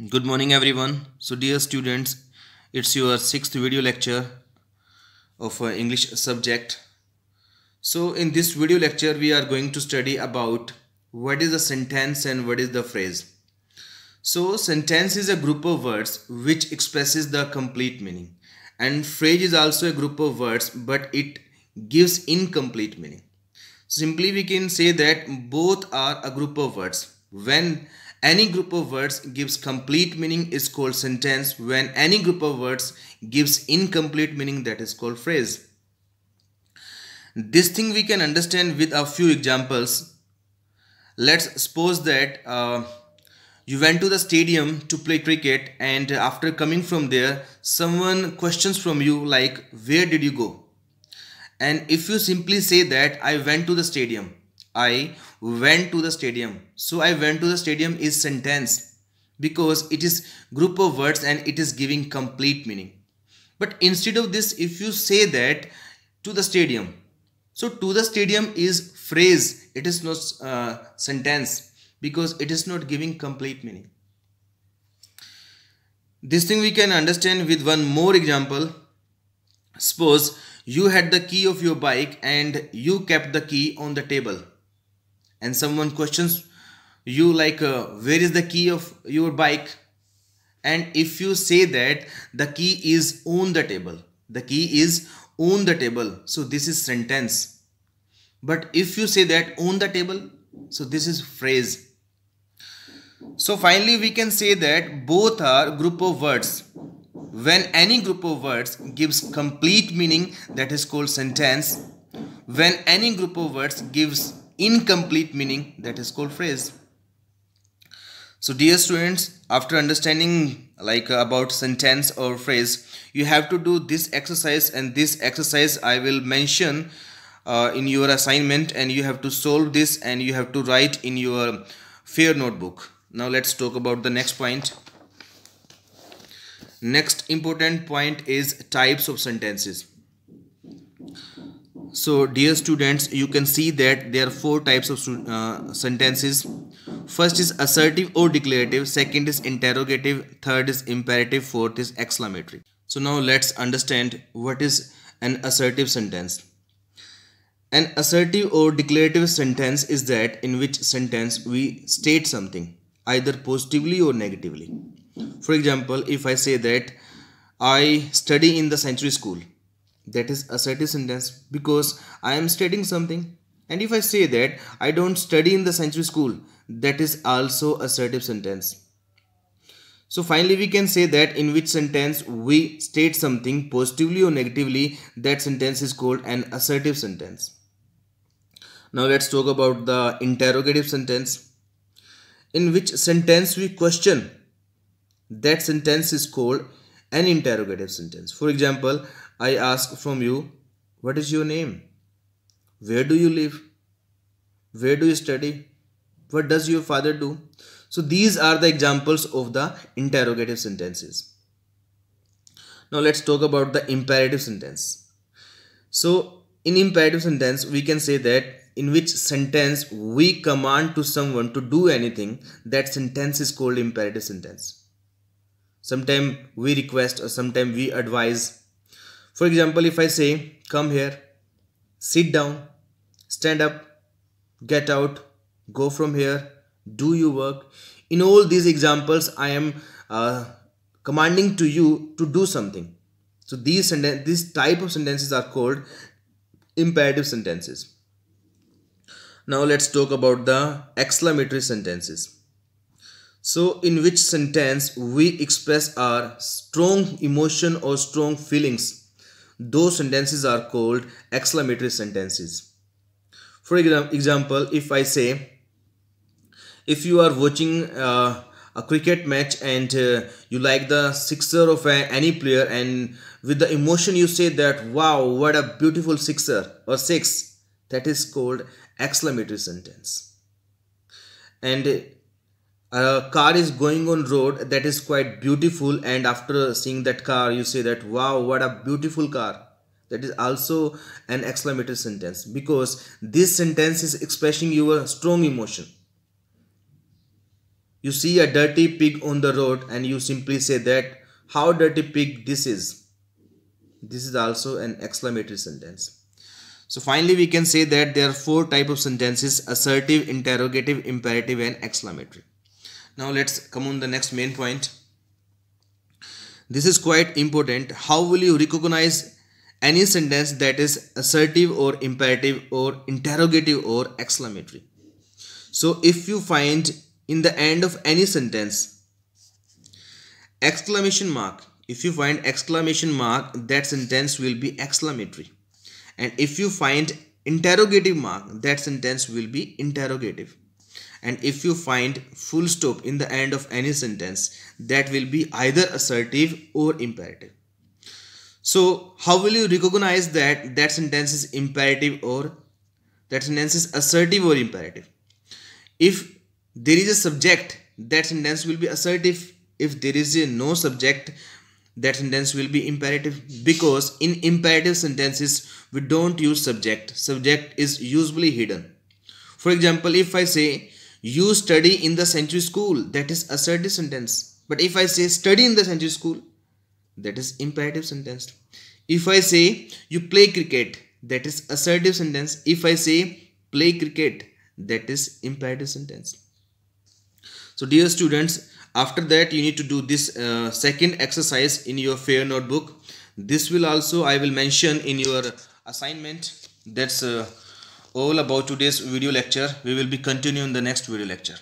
Good morning everyone. So dear students, it's your sixth video lecture of English subject. So in this video lecture we are going to study about what is a sentence and what is the phrase. So sentence is a group of words which expresses the complete meaning, and phrase is also a group of words but it gives incomplete meaning. Simply we can say that both are a group of words. When any group of words gives complete meaning is called sentence. When any group of words gives incomplete meaning, that is called phrase. This thing we can understand with a few examples. Let's suppose that you went to the stadium to play cricket, and after coming from there someone questions from you like, where did you go? And if you simply say that I went to the stadium, I went to the stadium. So I went to the stadium is sentence because it is group of words and it is giving complete meaning. But instead of this, if you say that to the stadium, so to the stadium is phrase, it is not sentence because it is not giving complete meaning. This thing we can understand with one more example. Suppose you had the key of your bike and you kept the key on the table, and someone questions you like, where is the key of your bike? And if you say that the key is on the table, the key is on the table, so this is sentence. But if you say that on the table, so this is phrase. So finally we can say that both are group of words. When any group of words gives complete meaning, that is called sentence. When any group of words gives incomplete meaning, that is called phrase. So dear students, after understanding about sentence or phrase, you have to do this exercise, and this exercise I will mention in your assignment, and you have to solve this and you have to write in your fair notebook. Now let's talk about the next point. Next important point is types of sentences. So dear students, you can see that there are four types of sentences. First is assertive or declarative, second is interrogative, third is imperative, fourth is exclamatory. So now let's understand what is an assertive sentence. An assertive or declarative sentence is that in which sentence we state something either positively or negatively. For example, if I say that I study in the Century School, that is assertive sentence because I am studying something. And if I say that I don't study in the Century School, that is also assertive sentence. So finally we can say that in which sentence we state something positively or negatively, that sentence is called an assertive sentence. Now let's talk about the interrogative sentence. In which sentence we question, that sentence is called an interrogative sentence. For example, I ask from you, what is your name? Where do you live? Where do you study? What does your father do? So these are the examples of the interrogative sentences. Now let's talk about the imperative sentence. So in imperative sentence we can say that in which sentence we command to someone to do anything, that sentence is called imperative sentence. Sometimes we request or sometimes we advise. For example, if I say, come here, sit down, stand up, get out, go from here, do your work. In all these examples, I am commanding to you to do something. So these type of sentences are called imperative sentences. Now let's talk about the exclamatory sentences. So in which sentence we express our strong emotion or strong feelings, those sentences are called exclamatory sentences. For example, if I say, if you are watching a cricket match and you like the sixer of any player, and with the emotion you say that, wow, what a beautiful sixer or six, that is called exclamatory sentence. And a car is going on road that is quite beautiful, and after seeing that car you say that, wow, what a beautiful car, that is also an exclamatory sentence because this sentence is expressing your strong emotion. You see a dirty pig on the road and you simply say that how dirty pig this is. This is also an exclamatory sentence. So finally we can say that there are four types of sentences: assertive, interrogative, imperative and exclamatory. Now let's come on the next main point. This is quite important. How will you recognize any sentence that is assertive or imperative or interrogative or exclamatory? So if you find in the end of any sentence exclamation mark, if you find exclamation mark, that sentence will be exclamatory. And if you find interrogative mark, that sentence will be interrogative. And if you find full stop in the end of any sentence, that will be either assertive or imperative. So how will you recognize that that sentence is imperative or that sentence is assertive or imperative? If there is a subject, that sentence will be assertive. If there is no subject, that sentence will be imperative, because in imperative sentences we don't use subject. Subject is usually hidden. For example, if I say you study in the Century School, that is assertive sentence. But if I say study in the Century School, that is imperative sentence. If I say you play cricket, that is assertive sentence. If I say play cricket, that is imperative sentence. So dear students, after that you need to do this second exercise in your fair notebook. This will also I will mention in your assignment. That's all about today's video lecture. We will be continuing the next video lecture.